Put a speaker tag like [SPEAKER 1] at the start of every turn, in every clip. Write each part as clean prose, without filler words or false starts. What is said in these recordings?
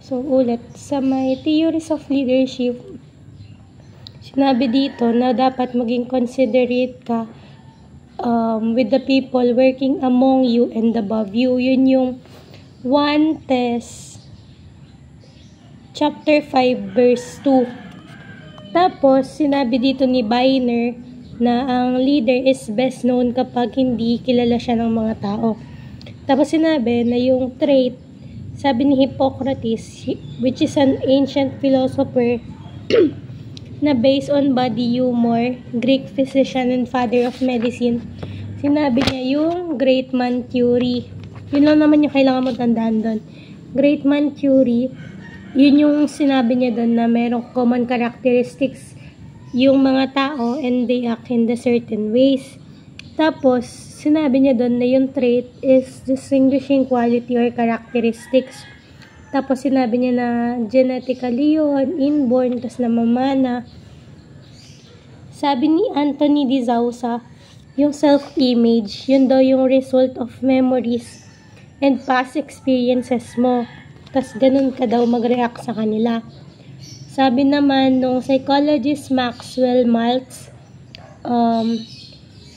[SPEAKER 1] So, ulit, sa may theories of leadership, sinabi dito na dapat maging considerate ka with the people working among you and above you. Yun yung 1 Thess chapter 5 verse 2. Tapos, sinabi dito ni Biner na ang leader is best known kapag hindi kilala siya ng mga tao. Tapos sinabi na yung trait, sabi ni Hippocrates, which is an ancient philosopher na based on body humor, Greek physician and father of medicine, sinabi niya yung great man theory. Yun lang naman yung kailangan mo tandaan doon. Great man theory, yun yung sinabi niya doon na merong common characteristics yung mga tao and they act in the certain ways. Tapos, sinabi niya doon na yung trait is distinguishing quality or characteristics. Tapos, sinabi niya na genetically yun, inborn, tas namamana. Sabi ni Anthony de Souza, yung self-image, yun daw yung result of memories and past experiences mo. Tas, ganun ka daw mag-react sa kanila. Sabi naman nung psychologist Maxwell Maltz,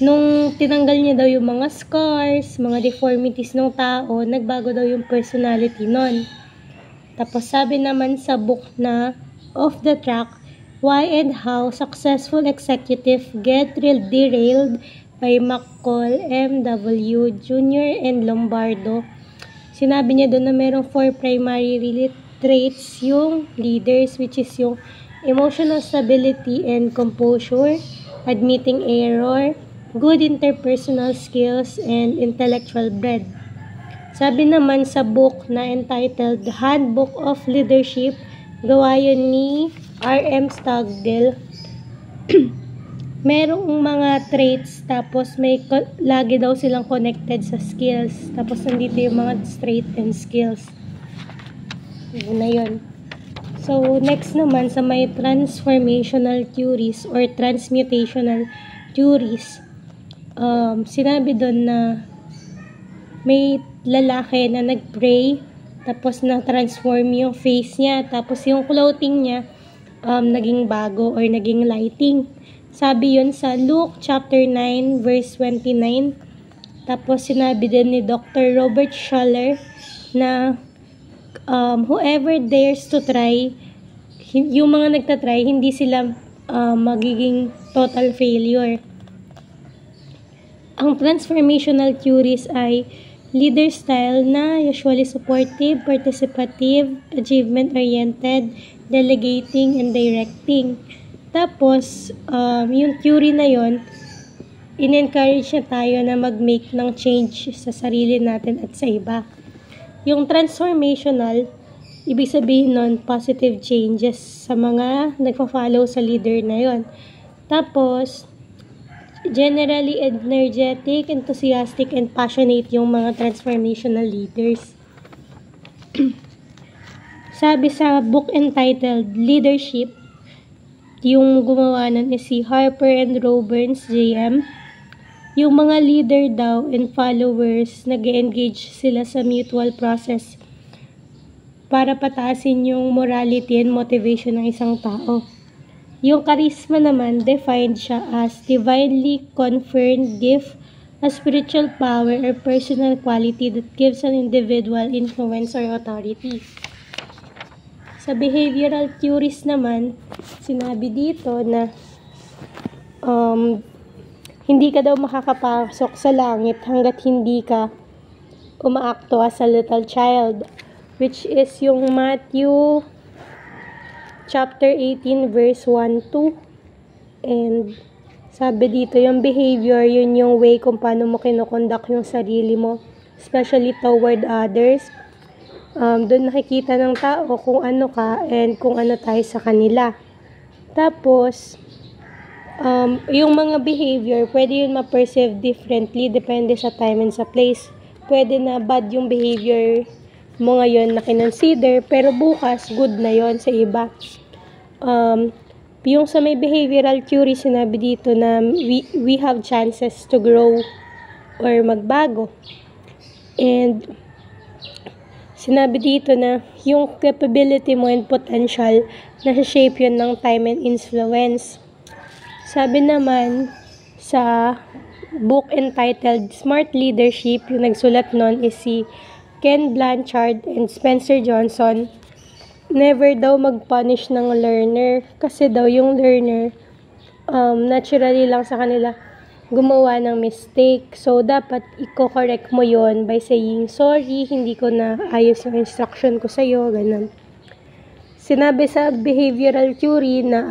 [SPEAKER 1] nung tinanggal niya daw yung mga scars, mga deformities ng tao, nagbago daw yung personality nun. Tapos sabi naman sa book na Off the Track, Why and How Successful Executive Get Derailed by McCall, M.W. Jr. and Lombardo, sinabi niya doon na merong 4 primary traits yung leaders, which is yung emotional stability and composure, admitting error, good interpersonal skills, and intellectual breadth. Sabi naman sa book na entitled The Handbook of Leadership, gawa yun ni R.M. Stockdale, merong mga traits, tapos may lagi daw silang connected sa skills. Tapos nandito yung mga trait and skills. Yun na yun. So, next naman sa may transformational theories or transmutational theories, sinabi doon na may lalaki na nag-pray, tapos na-transform yung face niya, tapos yung clothing niya naging bago or naging lighting. Sabi yun sa Luke chapter 9 verse 29. Tapos sinabi din ni Dr. Robert Schuller na whoever dares to try, yung mga nagtatry, hindi sila magiging total failure. Ang transformational theories ay leader style na usually supportive, participative, achievement-oriented, delegating, and directing. Tapos, yung theory na yon, in-encourage na tayo na mag-make ng change sa sarili natin at sa iba. Yung transformational, ibig sabihin nun, positive changes sa mga nagpa-follow sa leader na yon. Tapos, generally energetic, enthusiastic, and passionate yung mga transformational leaders. Sabi sa book entitled Leadership, yung gumawa nun is si Harper and Robbins, JM. Yung mga leader daw and followers, nag-engage sila sa mutual process para pataasin yung morality and motivation ng isang tao. Yung charisma naman, defined siya as divinely conferred gift, a spiritual power or personal quality that gives an individual influence or authority. Sa behavioral theories naman, sinabi dito na hindi ka daw makakapasok sa langit hanggat hindi ka umaakto as a little child, which is yung Matthew chapter 18 verse 1-2. And sabi dito, yung behavior, yun yung way kung paano mo kinokonduct yung sarili mo, especially toward others. Doon nakikita ng tao kung ano ka and kung ano tayo sa kanila. Tapos, yung mga behavior, pwede yun ma-perceive differently depende sa time and sa place. Pwede na bad yung behavior mo ngayon na kinonsider, pero bukas, good na yon sa iba. Yung sa may behavioral theory, sinabi dito na we have chances to grow or magbago. And Sinabi dito na yung capability mo and potential, nasa shape yun ng time and influence. Sabi naman sa book entitled Smart Leadership, yung nagsulat nun is si Ken Blanchard and Spencer Johnson. Never daw mag-punish ng learner kasi daw yung learner naturally lang sa kanila gumawa ng mistake. So, dapat i-correct mo yon by saying, sorry, hindi ko na ayos yung instruction ko sa'yo, ganun. Sinabi sa behavioral theory na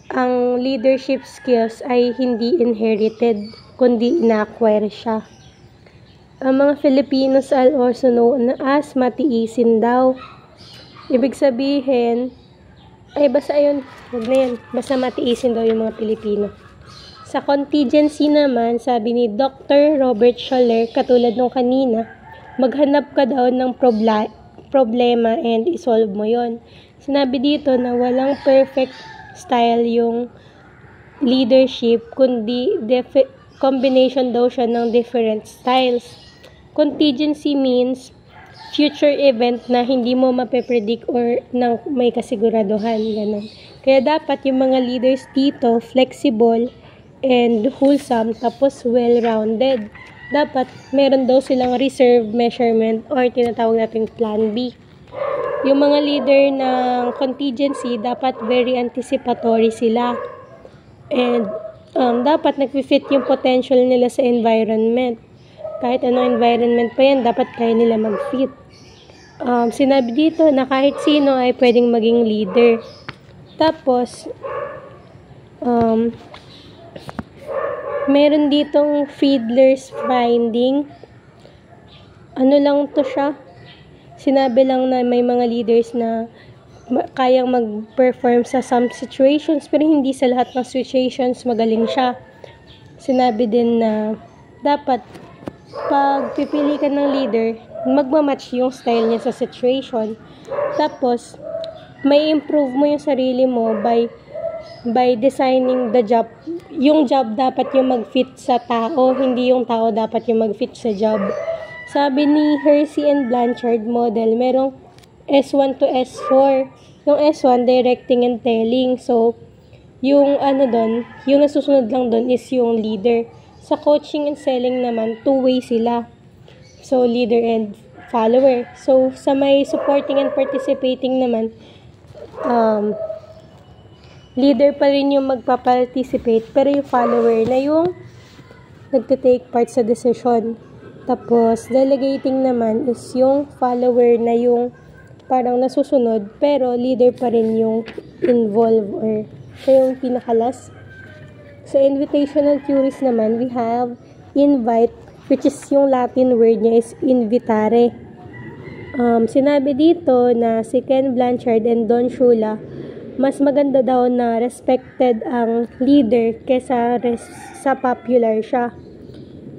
[SPEAKER 1] ang leadership skills ay hindi inherited, kundi ina-acquire siya. Ang mga Filipinos are also known as matiisin daw. Ibig sabihin, basta matiisin daw yung mga Pilipino. Sa contingency naman, sabi ni Dr. Robert Scholler, katulad nung kanina, maghanap ka daw ng problema and isolve mo yon. Sinabi dito na walang perfect style yung leadership, kundi combination daw siya ng different styles. Contingency means future event na hindi mo mape-predict or nang may kasiguraduhan, ganun. Kaya dapat yung mga leaders dito flexible and wholesome, tapos well-rounded. Dapat meron daw silang reserve measurement or tinatawag nating plan B. Yung mga leader ng contingency, dapat very anticipatory sila. And dapat nag-fit yung potential nila sa environment. Kahit anong environment pa yan, dapat kaya nila mag-fit. Sinabi dito na kahit sino ay pwedeng maging leader. Tapos, meron ditong Fiedler's finding. Ano lang to siya? Sinabi lang na may mga leaders na kayang mag-perform sa some situations, pero hindi sa lahat ng situations magaling siya. Sinabi din na dapat pag pipili ka ng leader, magmamatch yung style niya sa situation. Tapos, may improve mo yung sarili mo by designing the job. Yung job dapat yung mag-fit sa tao, hindi yung tao dapat yung mag-fit sa job. Sabi ni Hersey and Blanchard model, merong S1 to S4. Yung S1, directing and telling. So, yung yung nasusunod lang doon is yung leader. Sa coaching and selling naman, two-way sila. So, leader and follower. So, sa may supporting and participating naman, leader pa rin yung magpa-participate, pero yung follower na yung nagte-take part sa decision. Tapos, delegating naman is yung follower na yung parang nasusunod, pero leader pa rin yung involved or siya yung pinakalas. Sa invitational theories naman, we have invite, which is yung Latin word niya is invitare. Sinabi dito na si Ken Blanchard and Don Shula, mas maganda daw na respected ang leader kesa sa popular siya.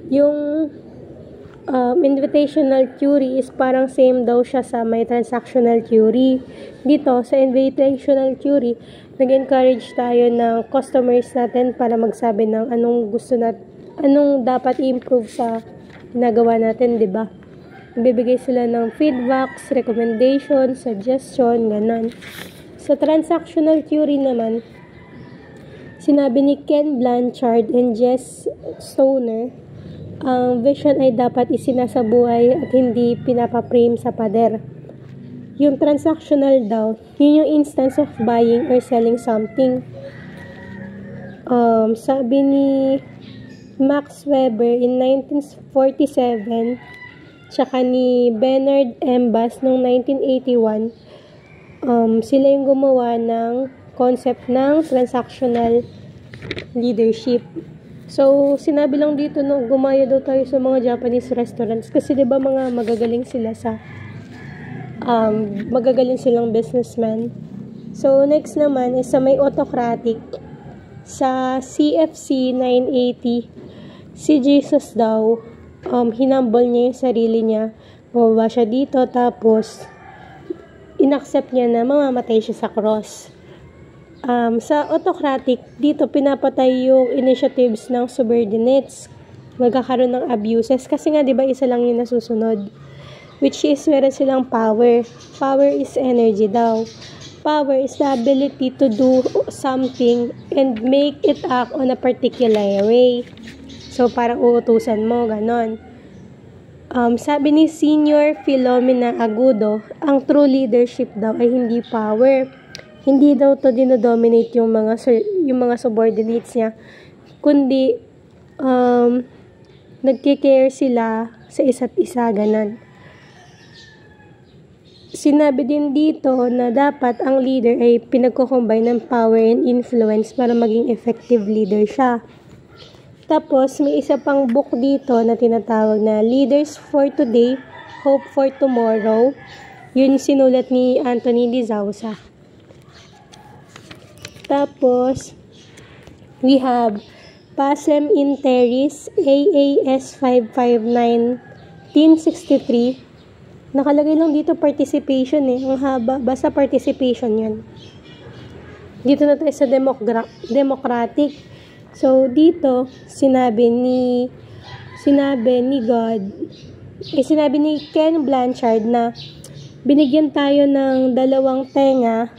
[SPEAKER 1] Yung invitational theory is parang same daw siya sa may transactional theory. Dito, sa invitational theory, nag-encourage tayo ng customers natin para magsabi ng anong dapat i-improve sa ginagawa natin, di ba? Bibigay sila ng feedbacks, recommendation, suggestion, ganun. Sa transactional theory naman, sinabi ni Ken Blanchard and Jess Stoner, ang vision ay dapat isinasabuhay at hindi pinapaprame sa pader. Yung transactional daw, yun yung instance of buying or selling something. Sabi ni Max Weber in 1947, tsaka ni Bernard M. Bass noong 1981, sila yung gumawa ng concept ng transactional leadership. So, sinabi lang dito no, gumaya daw tayo sa mga Japanese restaurants kasi 'di ba mga magagaling sila sa magagaling silang businessman. So, next naman is sa may autocratic sa CFC 980, si Jesus daw hinumble niya yung sarili niya. Bumaba siya dito tapos inaccept niya na mamamatay siya sa cross. Sa autocratic, dito pinapatay yung initiatives ng subordinates. Magkakaroon ng abuses. Kasi nga, di ba, isa lang yung nasusunod. which is meron silang power. Power is energy daw. Power is the ability to do something and make it act on a particular way. So, parang uutusan mo, ganon. Sabi ni Senior Philomena Agudo, ang true leadership daw ay hindi power. Hindi daw to dinodominate yung mga subordinates niya, kundi nagkikare sila sa isa't isa, ganon. Sinabi din dito na dapat ang leader ay pinagko-combine ng power and influence para maging effective leader siya. Tapos, may isa pang book dito na tinatawag na Leaders for Today, Hope for Tomorrow. Yun sinulat ni Anthony De Souza. Tapos, we have Pacem in Terris, AAS 559, 1963. Nakalagay lang dito participation Ang haba. Basta participation yun. Dito na tayo sa democratic. So, dito, sinabi ni Ken Blanchard na binigyan tayo ng 2 tenga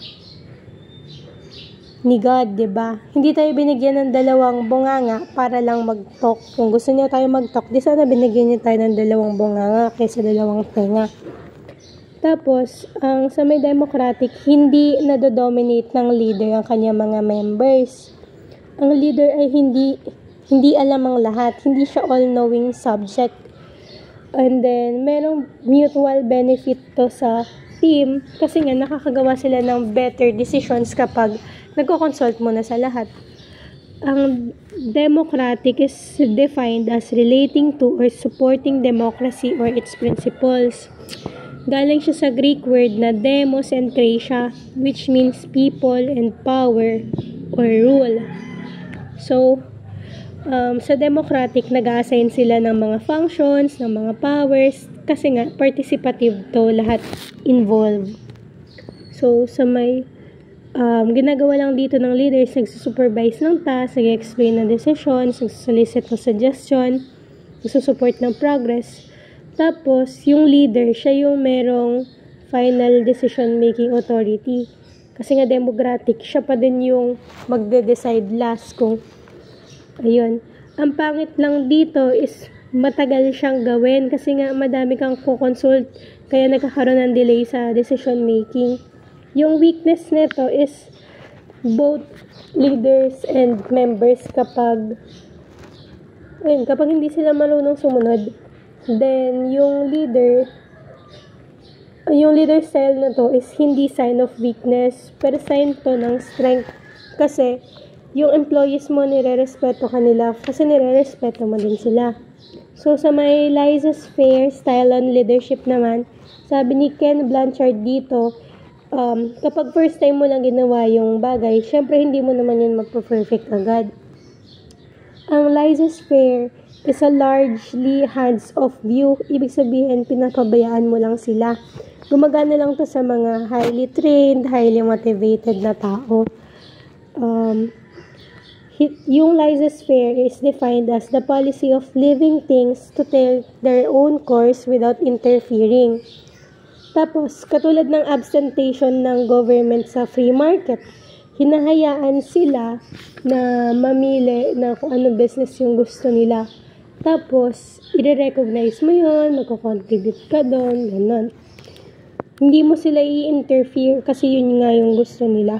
[SPEAKER 1] ni God, diba? Hindi tayo binigyan ng 2 bunganga para lang mag-talk. Kung gusto niya tayo mag-talk, di sana binigyan niya tayo ng 2 bunganga kaysa 2 tenga. Tapos, sa may democratic, hindi nado-dominate ng leader ang kanyang mga members. Ang leader ay hindi alam ang lahat. Hindi siya all-knowing subject. And then, merong mutual benefit to sa team kasi nga nakakagawa sila ng better decisions kapag nagko-consult mo na sa lahat. Ang democratic is defined as relating to or supporting democracy or its principles. Galing siya sa Greek word na demos and kratia, which means people and power or rule. So, sa democratic, nag-assign sila ng mga functions, ng mga powers, kasi nga, participative to, lahat involved. So, sa may ginagawa lang dito ng leaders, nagsusupervise ng task, nag-explain ng decisions, nagsusolicit ng suggestion, nagsusupport ng progress. Tapos, yung leader, siya yung merong final decision-making authority. Kasi nga democratic, siya pa din yung magde-decide last kung ayun. Ang pangit lang dito is matagal siyang gawin kasi nga madami kang consult kaya nagkakaroon ng delay sa decision making. Yung weakness nito is both leaders and members kapag hindi sila marunong sumunod, then yung leader style na to is hindi sign of weakness pero sign to ng strength kasi yung employees mo nire-respeto kanila kasi nire-respeto mo din sila. So sa may laissez-faire style on leadership naman, sabi ni Ken Blanchard dito, kapag first time mo lang ginawa yung bagay, syempre hindi mo naman yun magpo-perfect agad. Ang laissez-faire is a largely hands-off view. Ibig sabihin, pinapabayaan mo lang sila. Gumagana lang to sa mga highly trained, highly motivated na tao. Yung laissez-faire is defined as the policy of leaving things to take their own course without interfering. Tapos, katulad ng abstention ng government sa free market, hinahayaan sila na mamili na kung ano business yung gusto nila. Tapos, i-recognize mo yun, magko-contribute ka doon, gano'n. Hindi mo sila i-interfere kasi yun nga yung gusto nila.